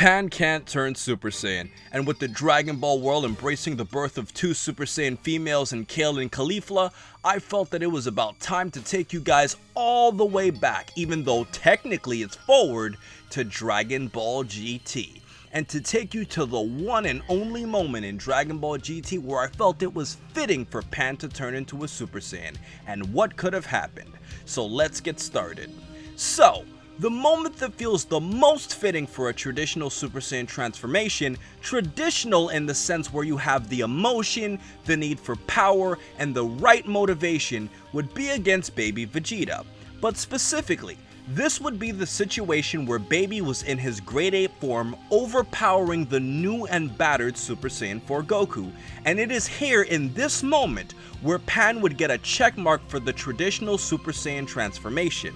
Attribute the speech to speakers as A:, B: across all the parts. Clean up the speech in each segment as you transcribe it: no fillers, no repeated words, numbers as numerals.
A: Pan can't turn Super Saiyan, and with the Dragon Ball world embracing the birth of two Super Saiyan females in Kale and Caulifla, I felt that it was about time to take you guys all the way back, even though technically it's forward, to Dragon Ball GT. And to take you to the one and only moment in Dragon Ball GT where I felt it was fitting for Pan to turn into a Super Saiyan, and what could have happened. So let's get started. So, the moment that feels the most fitting for a traditional Super Saiyan transformation, traditional in the sense where you have the emotion, the need for power, and the right motivation, would be against Baby Vegeta. But specifically, this would be the situation where Baby was in his grade 8 form, overpowering the new and battered Super Saiyan 4 Goku, and it is here in this moment where Pan would get a checkmark for the traditional Super Saiyan transformation.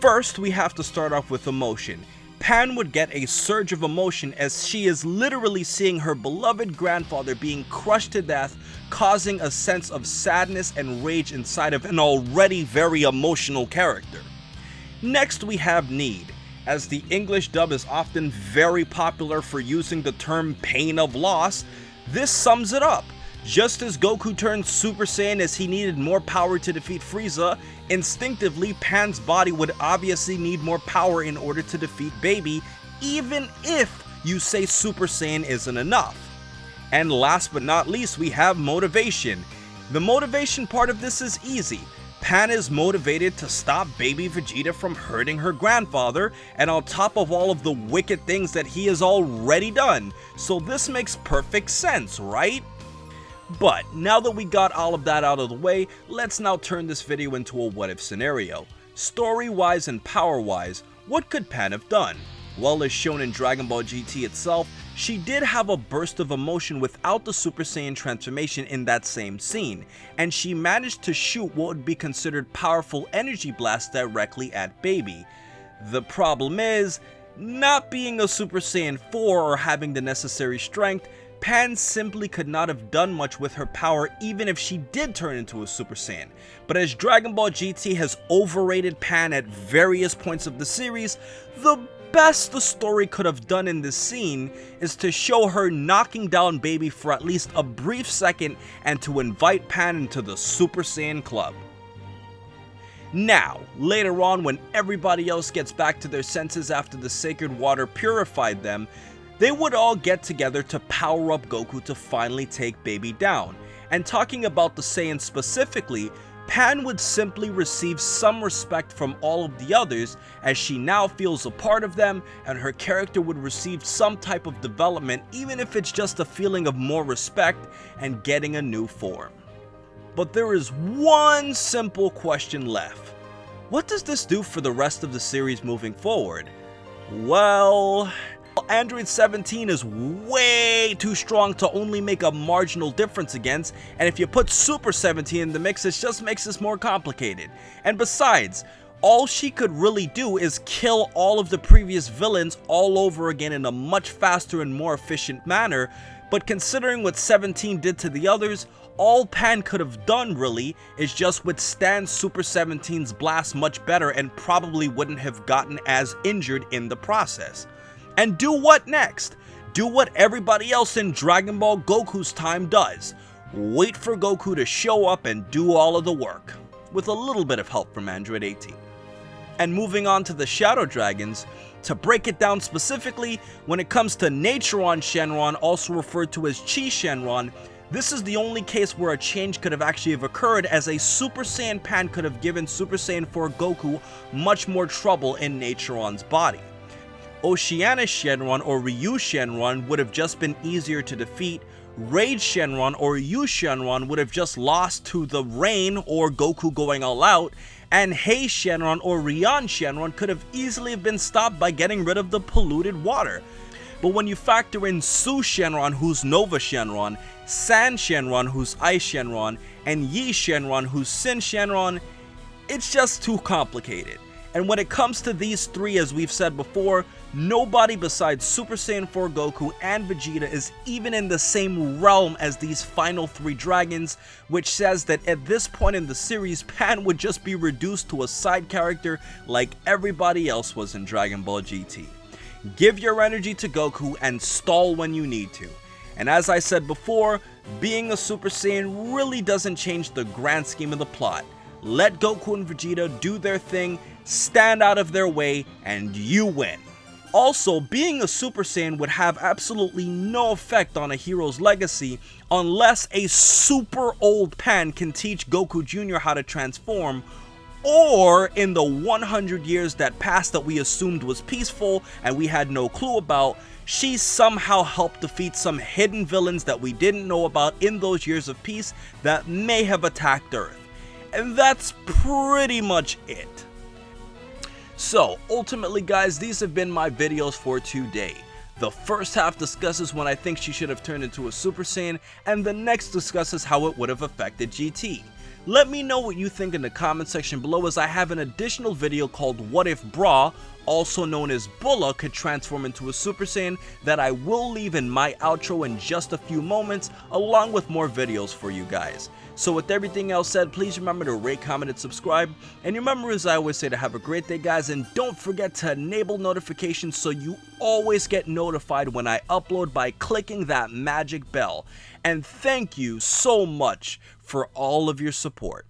A: First, we have to start off with emotion. Pan would get a surge of emotion as she is literally seeing her beloved grandfather being crushed to death, causing a sense of sadness and rage inside of an already very emotional character. Next, we have need. As the English dub is often very popular for using the term pain of loss, this sums it up. Just as Goku turned Super Saiyan as he needed more power to defeat Frieza, instinctively Pan's body would obviously need more power in order to defeat Baby, even if you say Super Saiyan isn't enough. And last but not least, we have motivation. The motivation part of this is easy. Pan is motivated to stop Baby Vegeta from hurting her grandfather, and on top of all of the wicked things that he has already done, so this makes perfect sense, right? But now that we got all of that out of the way, let's now turn this video into a what if scenario. Story-wise and power-wise, what could Pan have done? Well, as shown in Dragon Ball GT itself, she did have a burst of emotion without the Super Saiyan transformation in that same scene, and she managed to shoot what would be considered powerful energy blasts directly at Baby. The problem is, not being a Super Saiyan 4 or having the necessary strength, Pan simply could not have done much with her power even if she did turn into a Super Saiyan. But as Dragon Ball GT has overrated Pan at various points of the series, the best the story could have done in this scene is to show her knocking down Baby for at least a brief second and to invite Pan into the Super Saiyan Club. Now, later on when everybody else gets back to their senses after the sacred water purified them, they would all get together to power up Goku to finally take Baby down. And talking about the Saiyans specifically, Pan would simply receive some respect from all of the others as she now feels a part of them, and her character would receive some type of development, even if it's just a feeling of more respect and getting a new form. But there is one simple question left. What does this do for the rest of the series moving forward? Well, Android 17 is way too strong to only make a marginal difference against, and if you put Super 17 in the mix, it just makes this more complicated. And besides, all she could really do is kill all of the previous villains all over again in a much faster and more efficient manner, but considering what 17 did to the others, all Pan could have done really is just withstand Super 17's blast much better and probably wouldn't have gotten as injured in the process. And do what next? Do what everybody else in Dragon Ball Goku's time does. Wait for Goku to show up and do all of the work, with a little bit of help from Android 18. And moving on to the Shadow Dragons, to break it down specifically, when it comes to Naturon Shenron, also referred to as Chi Shenron, this is the only case where a change could have actually occurred, as a Super Saiyan Pan could have given Super Saiyan 4 Goku much more trouble in Naturon's body. Oceania Shenron or Ryu Shenron would have just been easier to defeat, Rage Shenron or Yu Shenron would have just lost to the Rain or Goku going all out, and Hei Shenron or Rian Shenron could have easily been stopped by getting rid of the polluted water. But when you factor in Su Shenron, who's Nova Shenron, San Shenron, who's Ice Shenron, and Yi Shenron, who's Sin Shenron, it's just too complicated. And when it comes to these three, as we've said before, nobody besides Super Saiyan 4 Goku and Vegeta is even in the same realm as these final three dragons, which says that at this point in the series, Pan would just be reduced to a side character like everybody else was in Dragon Ball GT. give your energy to Goku, and stall when you need to. And as I said before, being a Super Saiyan really doesn't change the grand scheme of the plot. Let Goku and Vegeta do their thing, stand out of their way, and you win. Also, being a Super Saiyan would have absolutely no effect on a hero's legacy unless a super old Pan can teach Goku Jr. how to transform, or in the 100 years that passed that we assumed was peaceful and we had no clue about, she somehow helped defeat some hidden villains that we didn't know about in those years of peace that may have attacked Earth. And that's pretty much it. So, ultimately guys, these have been my videos for today. The first half discusses when I think she should have turned into a Super Saiyan, and the next discusses how it would have affected GT. Let me know what you think in the comment section below, as I have an additional video called What If Bra, also known as Bulla, could transform into a Super Saiyan, that I will leave in my outro in just a few moments, along with more videos for you guys. So with everything else said, please remember to rate, comment, and subscribe. And remember, as I always say, to have a great day guys, and don't forget to enable notifications so you always get notified when I upload by clicking that magic bell. And thank you so much for all of your support.